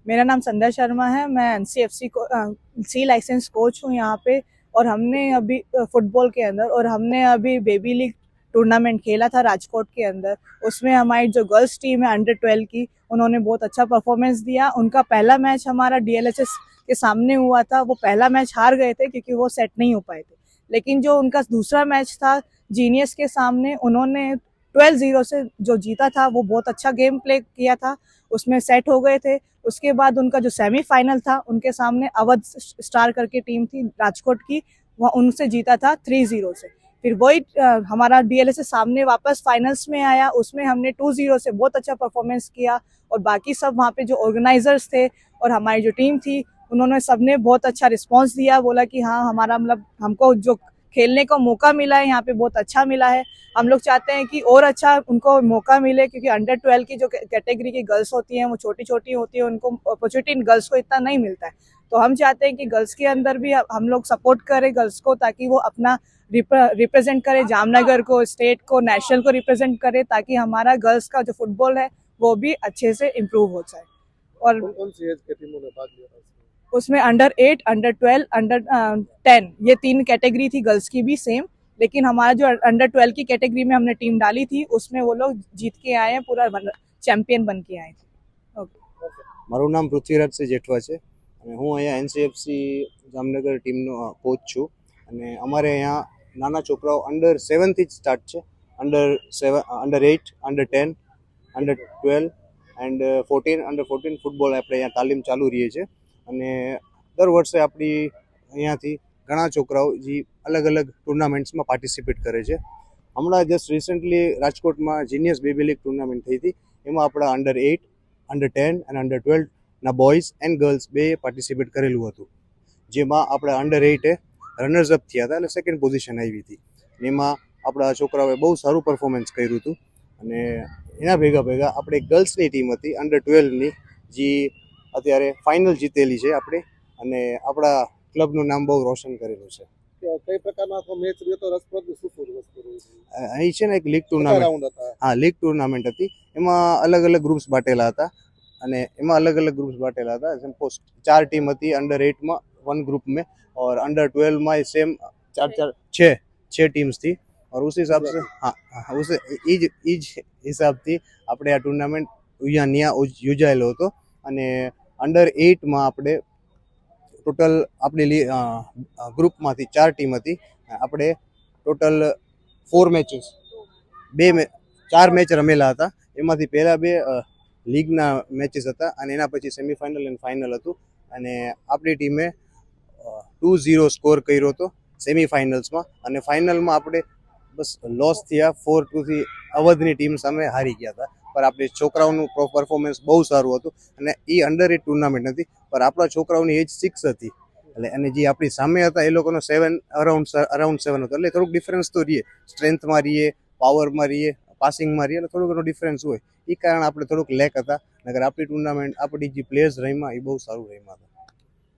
मेरा नाम संध्या शर्मा है। मैं एनसीएफसी को सी लाइसेंस कोच हूँ यहाँ पे। और हमने अभी फुटबॉल के अंदर और हमने अभी बेबी लीग टूर्नामेंट खेला था राजकोट के अंदर। उसमें हमारी जो गर्ल्स टीम है अंडर 12 की, उन्होंने बहुत अच्छा परफॉर्मेंस दिया। उनका पहला मैच हमारा डीएलएचएस के सामने हुआ था। वो पहला मैच हार गए थे क्योंकि वो सेट नहीं हो पाए थे। लेकिन जो उनका दूसरा मैच था जीनियस के सामने, उन्होंने 12-0 से जो जीता था, वो बहुत अच्छा गेम प्ले किया था। उसमें सेट हो गए थे। उसके बाद उनका जो सेमीफाइनल था, उनके सामने अवध स्टार करके टीम थी राजकोट की, वह उनसे जीता था 3-0 से। फिर वही हमारा डीएलएस से सामने वापस फाइनल्स में आया, उसमें हमने 2-0 से बहुत अच्छा परफॉर्मेंस किया। और बाकी सब वहाँ पे जो ऑर्गेनाइजर्स थे और हमारी जो टीम थी, उन्होंने सबने बहुत अच्छा रिस्पॉन्स दिया। बोला कि हाँ, हमारा मतलब हमको जो खेलने को मौका मिला है यहाँ पे बहुत अच्छा मिला है। हम लोग चाहते हैं कि और अच्छा उनको मौका मिले, क्योंकि अंडर 12 की जो कैटेगरी की गर्ल्स होती हैं वो छोटी छोटी होती है, उनको अपॉर्चुनिटी गर्ल्स को इतना नहीं मिलता है। तो हम चाहते हैं कि गर्ल्स के अंदर भी हम लोग सपोर्ट करें गर्ल्स को, ताकि वो अपना रिप्रेजेंट करे जामनगर को, स्टेट को, नेशनल को रिप्रेजेंट करे, ताकि हमारा गर्ल्स का जो फुटबॉल है वो भी अच्छे से इम्प्रूव हो जाए। और कौन सी एज के टीमों ने भाग लिया था उसमें अंडर 8, अंडर 12, अंडर 10, ये 3 कैटेगरी थी गर्ल्स की भी सेम। लेकिन हमारा जो अंडर 12 की कैटेगरी में हमने टीम डाली थी, उसमें वो लोग जीत के आए हैं, पूरा चैंपियन बन के आए थे। મારું નામ પૃથ્વીરાજ સિંહ જેઠવા છે અને હું અહીંયા એનસીએફસી જામનગર ટીમનો કોચ છું અને અમારે અહીંયા નાના છોકરાઓ અંડર 7 થી જ સ્ટાર્ટ છે. Under 7, under 8, under 10, under 12 and 14, under 14 football આપણે અહીંયા તાલીમ ચાલુ રહીએ છીએ. અને દર વર્ષે આપણી અહીંયાથી ઘણા છોકરાઓ જે અલગ અલગ ટુર્નામેન્ટ્સમાં પાર્ટિસિપેટ કરે છે. હમણાં જસ્ટ રિસન્ટલી રાજકોટમાં જીનિયસ બેબી લીગ ટુર્નામેન્ટ થઈ હતી. એમાં આપણા અંડર 8, અંડર 10 અને અંડર 12 ના બોયઝ એન્ડ ગર્લ્સ બે પાર્ટિસિપેટ કરેલું હતું, જેમાં આપણે અંડર 8 રનર્સ અપ થયા હતા, એટલે સેકન્ડ પોઝિશન આવી હતી. એમાં આપણા છોકરાઓએ બહુ સારું પરફોર્મન્સ કર્યું હતું. અને એના ભેગા ભેગા આપણે ગર્લ્સની ટીમ હતી અંડર 12ની, જે અત્યારે ફાઇનલ જીતેલી છે આપણે, અને આપણા ક્લબનું નામ બહુ રોશન કરેલું છે. કઈ પ્રકારના મેચ રહ્યો તો રસપ્રદ શું વસ્તુ રહી છે? અહીં છે ને એક લીગ ટુર્નામેન્ટ, રાઉન્ડ હતા? हाँ લીગ ટુર્નામેન્ટ હતી. એમાં અલગ અલગ ગ્રુપ્સ બાટેલા હતા અને એમાં अलग अलग ग्रुप्स बांटेला था. सपोज 4 टीम थी अंडर 8 में वन ग्रुप में, और अंडर 12 में सेम 4 टीम्स थी. और उस हिसाब से उस इज हिसाब थी આપણે આ ટુર્નામેન્ટ અહીંયા યોજાયેલો હતો. અને અંડર 8 માં આપણે ટોટલ આપણી ગ્રુપમાંથી 4 ટીમ હતી. આપણે ટોટલ 4 મેચेस 4 મેચ રમેલા હતા. એમાંથી પહેલા 2 લીગના મેચेस હતા અને એના પછી સેમીફાઇનલ અને ફાઇનલ હતું. અને આપણી ટીમે 2-0 સ્કોર કર્યો હતો સેમીફાઇનલ્સમાં, અને ફાઇનલમાં આપણે બસ લોસ થયા 4-2 થી અવધની ટીમ સામે હારી ગયા હતા. પર આપણે છોકરાઓનું પરફોર્મન્સ બહુ સારું હતું. અને એ અંડર 8 ટુર્નામેન્ટ હતી, પર આપણા છોકરાઓની એજ 6 હતી. એટલે અને જે આપણી સામે હતા એ લોકોનો 7 અરાઉન્ડ 7 હતો. એટલે થોડુંક ડિફરન્સ તો રહીએ, સ્ટ્રેન્થમાં રહીએ, પાવરમાં રહીએ, પાસિંગમાં રહીએ, એટલે થોડું ઘણું ડિફરન્સ હોય. એ કારણે આપણે થોડુંક લેક હતા. નગર આપણી ટુર્નામેન્ટ આપણી જે પ્લેયર્સ રમ્યા એ બહુ સારું રમ્યા હતા.